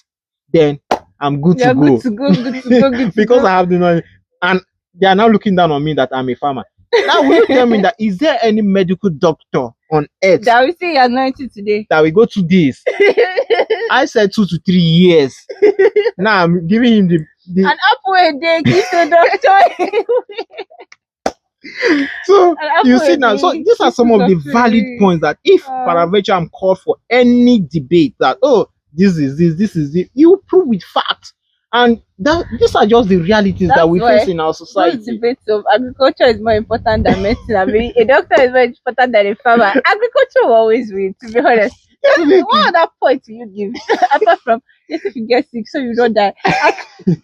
Then I'm good to go. Good to go. Because I have the knowledge. And they are now looking down on me that I'm a farmer. Now, will you tell me that is there any medical doctor on earth that will say you're 90 today? That we go to this? I said 2 to 3 years. Now I'm giving him the an apple a day keeps the doctor. So you see now, so these are some of the valid points that if paraventure I'm called for any debate that this is it, you prove with facts. And these are just the realities that we face in our society. Those debates of agriculture is more important than medicine. I mean, a doctor is more important than a farmer. Agriculture will always win, to be honest. What other point do you give? Apart from, yes, if you get sick, so you don't die.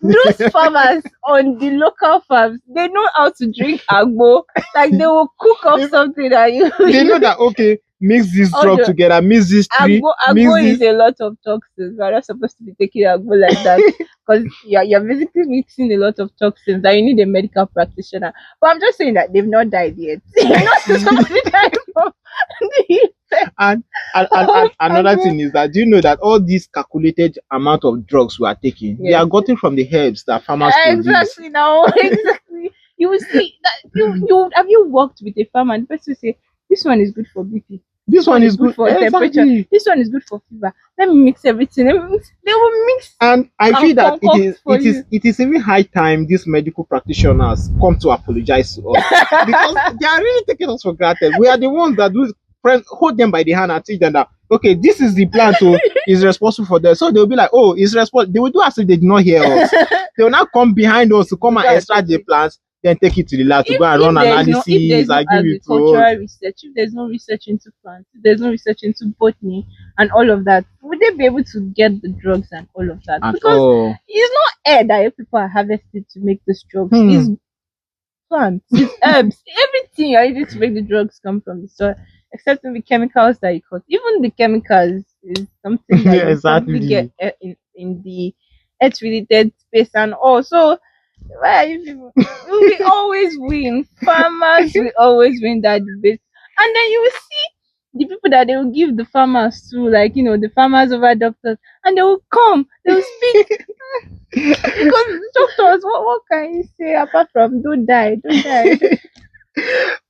Those farmers on the local farms, they know how to drink agbo. Like, they will cook up something that you... They know that, okay, mix this All drug the together, mix this tree, mix agbo is this. a lot of toxins. We're not supposed to be taking agbo like that because you're basically mixing a lot of toxins that you need a medical practitioner. But I'm just saying that they've not died yet. Somebody died from the And, another thing is that, do you know that all these calculated amount of drugs we are taking, they are gotten from the herbs that farmers produce. Exactly now, exactly. You will see that you have you worked with a farmer and the person will say this one is good for BP. This one is good for temperature. exactly. This one is good for fever. Let me mix everything. Let me mix. They will mix. And I feel that it is even high time these medical practitioners come to apologize to us because they are really taking us for granted. We are the ones that do hold them by the hand and teach them that okay, this is the plant is responsible for that. So they'll be like, oh, it's responsible. They will do as if they did not hear us. They will not come behind us to come and extract the plants, then take it to the lab to go and run analysis. If there's no agricultural research, if there's no research into plants, if there's no research into botany and all of that, would they be able to get the drugs and all of that? Because it's not air that people are harvested to make these drugs. It's plants, it's herbs, everything you're using to make the drugs come from the soil, except in the chemicals that you cut. Even the chemicals is something that you probably get in the earth-related space and also. Why we always win? Farmers will always win that debate, and then you will see the people that they will give the farmers to, like the farmers over doctors, and they will come, they will speak because doctors. What can you say apart from don't die?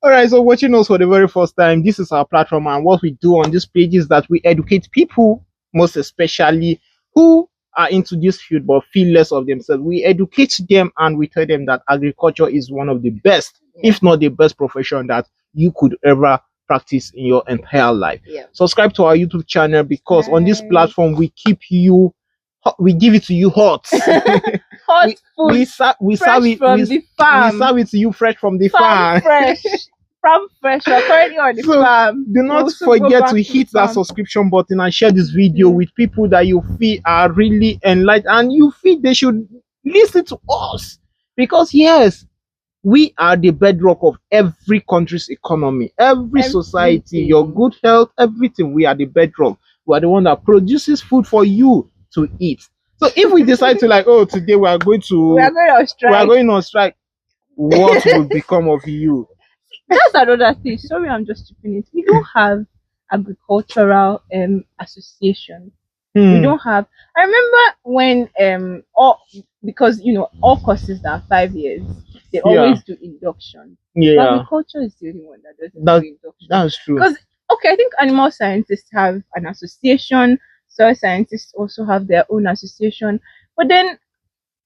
All right, so watching us for the very first time, this is our platform, and what we do on this page is that we educate people, most especially who are into this field but feel less of themselves. We educate them and we tell them that agriculture is one of the best, if not the best profession that you could ever practice in your entire life. Subscribe to our YouTube channel because on this platform we give it to you hot. Hot food. We serve it to you fresh from the farm. Fresh, already on the farm. Do not forget to hit that subscription button and share this video with people that you feel are really enlightened and you feel they should listen to us. Because yes, we are the bedrock of every country's economy, every society, your good health, everything. We are the bedrock. We are the one that produces food for you to eat. So if we decide to today we are going on strike, what will become of you? That's another thing. Sorry, I'm just chipping it. We don't have agricultural association. We don't have. I remember when because all courses that are 5 years, they always do induction. Agriculture is the only one that doesn't do induction. That's true. Because I think animal scientists have an association. Soil scientists also have their own association. But then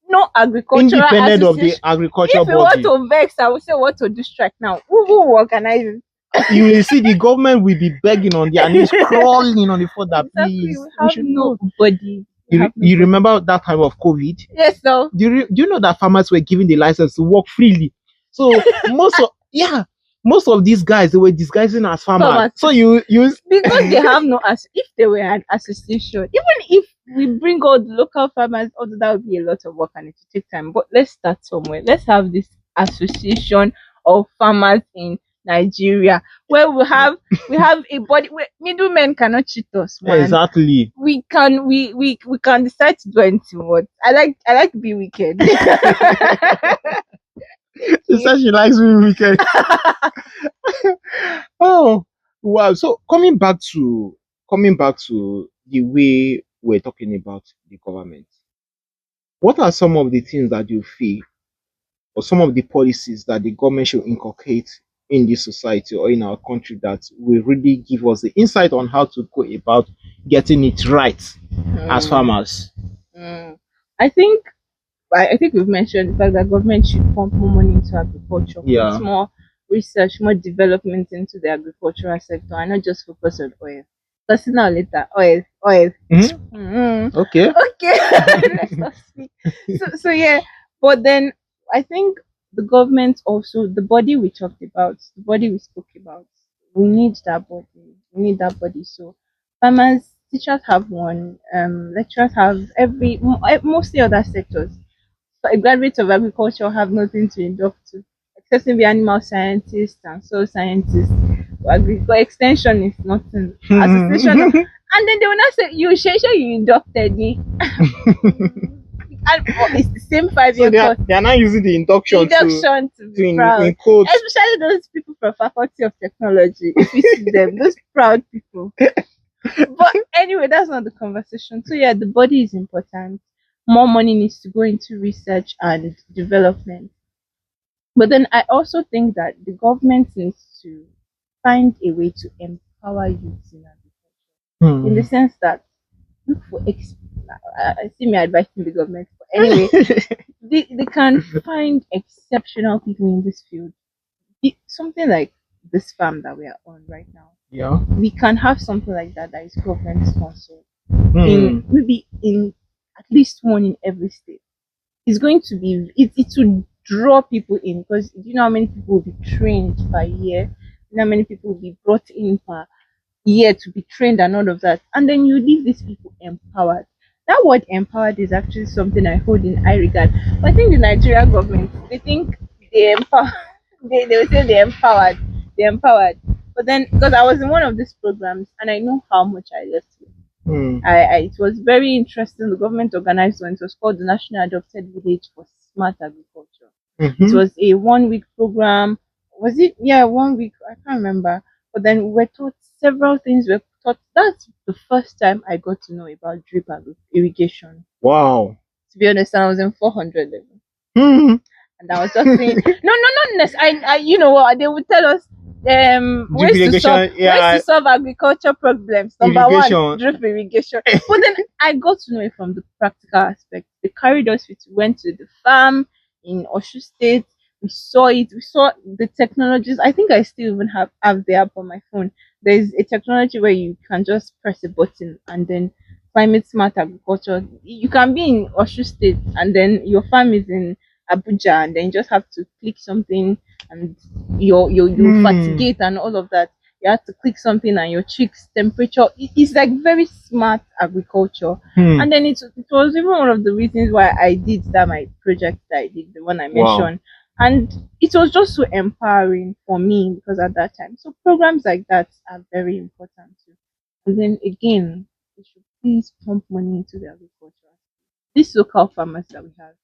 no agricultural independent of the agricultural body. If you want to vex, I would say what to do strike now. Who will organize it? You will see the government will be begging on their knees, crawling on the floor that please. We should nobody. You remember that time of COVID? Yes, sir. Do you know that farmers were given the license to work freely? So most of these guys, they were disguising as farmers. So you because they have no if they were an association, even if we bring all the local farmers, although that would be a lot of work and it will take time. But let's start somewhere. Let's have this association of farmers in Nigeria where we have a body where middlemen cannot cheat us. Man. Exactly. We can decide to do anything. What I like to be wicked. She said she likes being wicked. Oh wow! So coming back to the way we're talking about the government, what are some of the things that you feel, or some of the policies that the government should inculcate in this society or in our country that will really give us the insight on how to go about getting it right as farmers? I think we've mentioned the fact that government should pump more money into agriculture. Put more research, more development into the agricultural sector, and not just focus on oil. Because now later, oil. Okay. Let's not speak. So yeah, but then I think the government also, the body we talked about, the body we spoke about, we need that body. So farmers, teachers have one, lecturers have mostly other sectors. So a graduate of agriculture have nothing to induct to, except maybe animal scientists and soil scientists. extension is nothing. Association, and then they will not say you you inducted me. And it's the same 5 year So course. they are not using the induction To be proud. in quotes. Especially those people from Faculty of Technology. If you see them, those proud people. But anyway, that's not the conversation. So yeah, the body is important. More money needs to go into research and development. But then I also think that the government needs to find a way to empower youth in agriculture. In the sense that look for I see me advising the government. But anyway, they can find exceptional people in this field. Something like this farm that we are on right now. Yeah. We can have something like that is government sponsored. Hmm. Maybe in at least one in every state. It's going to be it will draw people in, because do you know how many people will be trained per year? You know how many people will be brought in per year to be trained and all of that. And then you leave these people empowered. That word empowered is actually something I hold in high regard. But I think the Nigerian government, they think they empower they will say they're empowered. But then because I was in one of these programs and I know how much I left with. It was very interesting. The government organized one. It was called the National Adopted Village for Smart Agriculture. It was a 1 week program. Was it? Yeah, 1 week. I can't remember. But then we were taught several things. We were taught. That's the first time I got to know about drip irrigation. Wow. To be honest, I was in 400 level. And I was just saying, no, not necessarily. You know what? They would tell us ways to solve agriculture problems. Number one, drip irrigation. But then I got to know it from the practical aspect. They carried us. We went to the farm in Oshu State. We saw it. We saw the technologies. I think I still even have the app on my phone. There's a technology where you can just press a button and then climate smart agriculture. You can be in Oshu State and then your farm is in Abuja, and then you just have to click something and you fatigate and all of that. You have to click something and your chicks temperature. It's like very smart agriculture. And then it was even one of the reasons why I did that my project that I did, the one I mentioned. And it was just so empowering for me because at that time. So programs like that are very important too. And then again, we should please pump money into the agriculture. These local farmers that we have,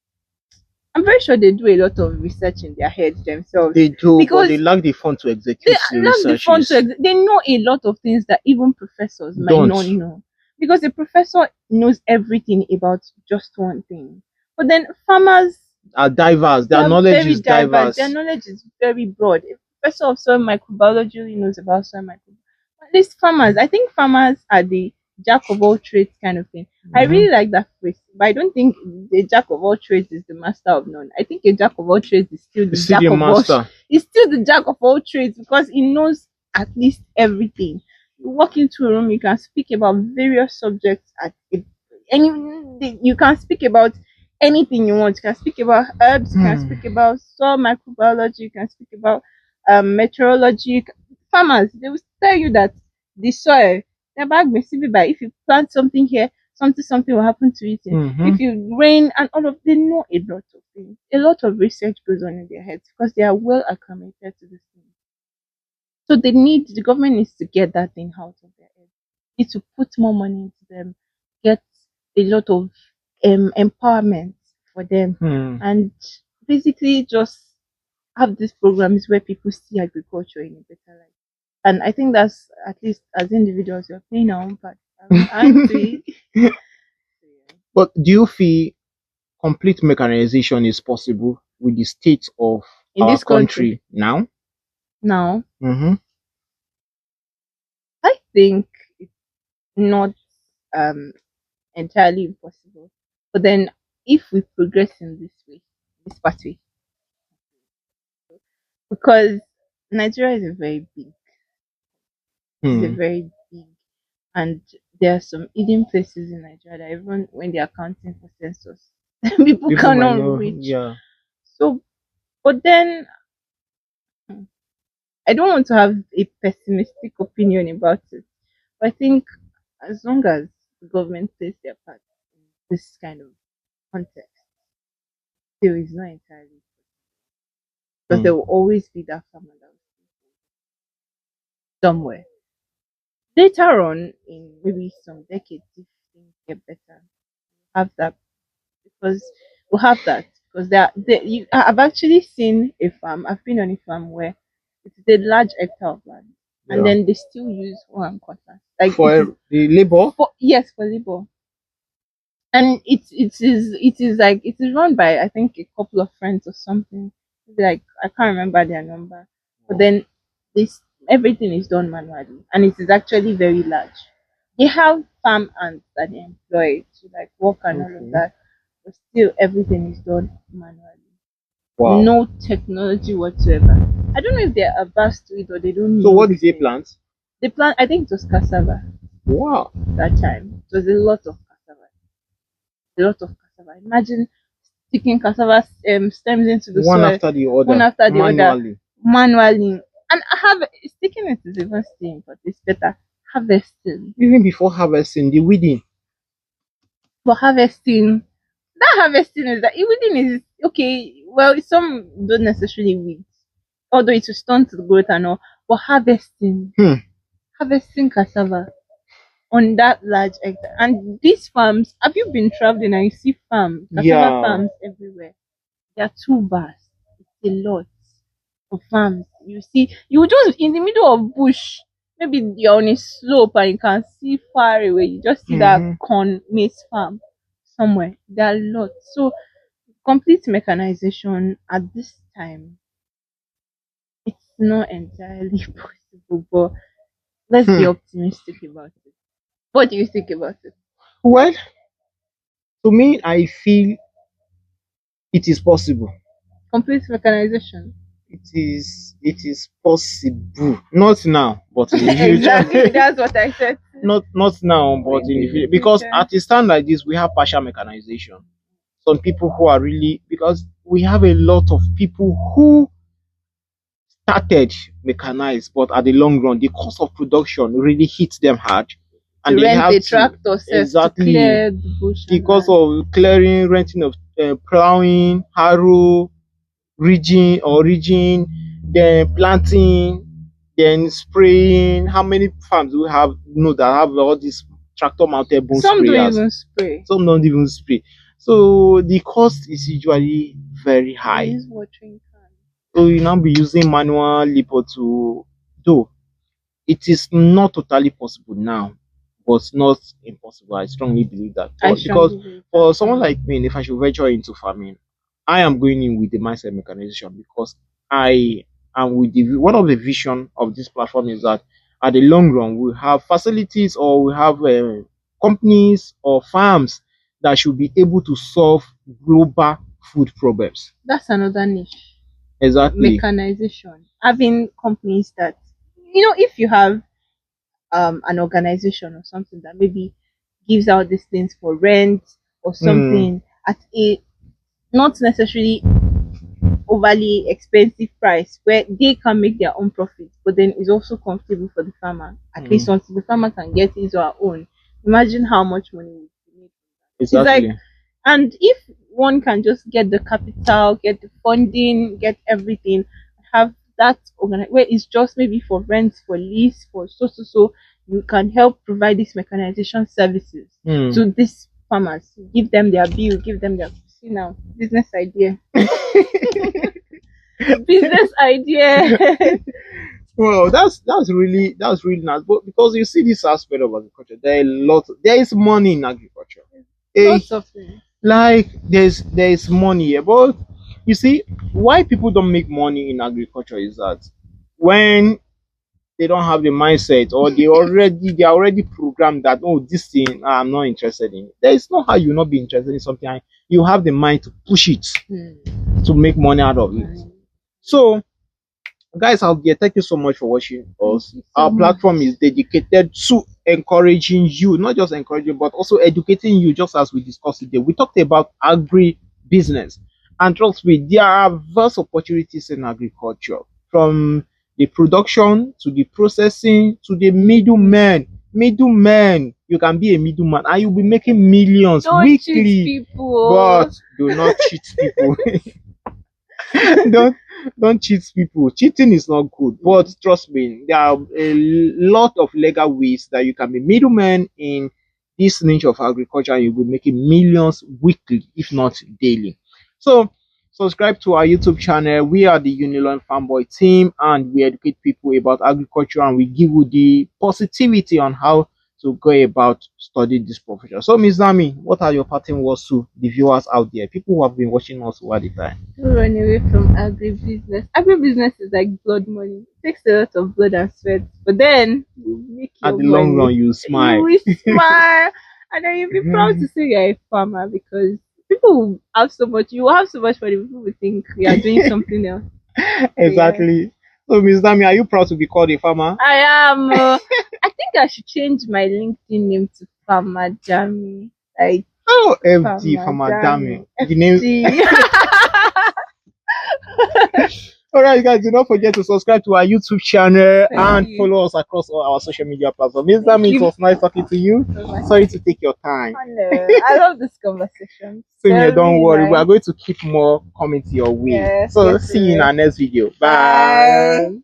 I'm very sure they do a lot of research in their heads themselves. They do, because but they lack the fund to execute the research. They know a lot of things that even professors might not know. Because a professor knows everything about just one thing. But then farmers are diverse. Their knowledge is diverse. Their knowledge is very broad. A professor of soil microbiology only knows about soil microbiology. At least farmers, I think farmers are the jack of all trades kind of thing. I really like that phrase, but I don't think the jack of all trades is the master of none. I think a jack of all trades is still the jack of all. It's still the jack of all trades because he knows at least everything. You walk into a room, you can speak about various subjects you can speak about anything you want. You can speak about herbs, you can speak about soil microbiology, you can speak about meteorology. Farmers, they will tell you that the soil, if you plant something here, something will happen to it. If you rain and all of, they know a lot of things. A lot of research goes on in their heads because they are well acclimated to this thing. So the government needs to get that thing out of their head. Need to put more money into them, get a lot of empowerment for them, and basically just have these programs where people see agriculture in a better light. And I think that's, at least as individuals, we're playing our own part. But do you feel complete mechanization is possible with the state of our country now? Now, I think it's not entirely impossible. But then, if we progress in this pathway, because Nigeria is a very big, and there are some hidden places in Nigeria that even when they are counting for census, people cannot reach. Yeah. So, but then I don't want to have a pessimistic opinion about it. But I think as long as the government plays their part in this kind of context, still is not entirely, because there will always be that farmer that somewhere. Later on, in maybe some decades, if things get better, have that because we'll have that because I've actually seen a farm. I've been on a farm where it's a large hectare of land, and Yeah. then they still use 1 quarter. Like it is For the labor. for yes for labor, and it is like it is run by I think a couple of friends or something. Maybe like I can't remember their number, but then this everything is done manually, and it is actually very large. They have farm ants that they employ to like work and all of Okay. that, but still everything is done manually. Wow. No technology whatsoever. I don't know if they're averse to it or they don't So what use did they it. plant? They plant. I think it was cassava Wow. that time. It was a lot of cassava. A lot of cassava. Imagine sticking cassava stems into the One soil after the one other. after the other Manually. manually. And sticking it is even steam, but it's better harvesting. Even before harvesting, the weeding. But harvesting, that harvesting is that weeding is okay. Well, some don't necessarily weed, although it will stunt the growth and all. But harvesting cassava on that large hectare, and these farms. Have you been traveling and you see cassava Yeah. farms everywhere? They are too vast. It's a lot of farms. You see, you just in the middle of bush. Maybe you're on a slope and you can see far away. You just see that Mhm. corn maize farm somewhere. There are lots. So complete mechanization at this time, it's not entirely possible. But let's be Hmm. optimistic about it. What do you think about it? Well, to me, I feel it is possible. Complete mechanization. It is possible. Not now, but in the Exactly. future. That's what I said. not now, but in the future. Because at a stand like this, we have partial mechanization. Some people who are really because we have a lot of people who started mechanized, but at the long run, the cost of production really hits them hard, and To they rent have a to tractor self to exactly clear the bush and because land. of clearing, renting of plowing, harrow, ridging, then planting, then spraying. How many farms do we have? That have all these tractor mounted boom Some don't sprayers? even spray. Some don't even spray. So the cost is usually very They high. use watering can. So you now be using manual labor to do. It is not totally possible now, but not impossible. I strongly believe that. I Because strongly believe for that someone too. like me, if I should venture into farming, I am going in with the mindset mechanization because I am with the one of the vision of this platform is that at the long run we have facilities or we have companies or farms that should be able to solve global food problems. That's another niche. Exactly. Mechanization. Having companies that if you have an organization or something that maybe gives out these things for rent or Hmm. something at a not necessarily overly expensive price where they can make their own profit, but then it's also comfortable for the farmer. At least Hmm. until the farmer can get his or her own. Imagine how much money we could make. It's like, Exactly. and if one can just get the capital, get the funding, get everything, have that where it's just maybe for rent, for lease, for so, you can help provide these mechanization services Hmm. to these farmers. Give them their bill, give them their see now business idea. Business idea. Well, that's really nice. But because you see this aspect of agriculture, there is money in agriculture. Eh, Lots of things. like there is money here. But you see, why people don't make money in agriculture is that when they don't have the mindset or they are already programmed that oh this thing I'm not interested in. There is no how you not be interested in something and you have the mind to push it to make money out of it. So guys out there, thank you so much for watching us. Our platform is dedicated to encouraging you, not just encouraging, but also educating you, just as we discussed today. We talked about agri business, and trust me, there are vast opportunities in agriculture from the production to the processing to the middleman. Middleman, you can be a middleman and you'll be making millions Don't weekly. cheat people. But do not cheat people. don't Don't cheat people. Cheating is not good. But trust me, there are a lot of legal ways that you can be middleman in this niche of agriculture and you'll be making millions weekly, if not daily. So subscribe to our YouTube channel. We are the Unilorin Fanboy team and we educate people about agriculture and we give you the positivity on how to go about studying this profession. So, Miss Zami, what are your parting words to the viewers out there, people who have been watching us over the time? Don't run away from agribusiness. Agribusiness is like blood money. It takes a lot of blood and sweat, but then you make At your the long money. run, you smile. You will smile, and then you'll be proud to say you're a farmer because people will have so much. You will have so much money. People will think you are doing something else. Exactly. So, Miss Zami, are you proud to be called a farmer? I am. I think I should change my LinkedIn name to Farmer Jamie. Like Oh, FD, Farmer Dami. The name. Alright, guys, do not forget to subscribe to our YouTube channel and follow us across all our social media platforms. Miss Zami, it was nice talking to you. Sorry to take your time. I love this conversation. Same here, don't worry. We are going to keep more coming to your way. So, see you in our next video. Bye.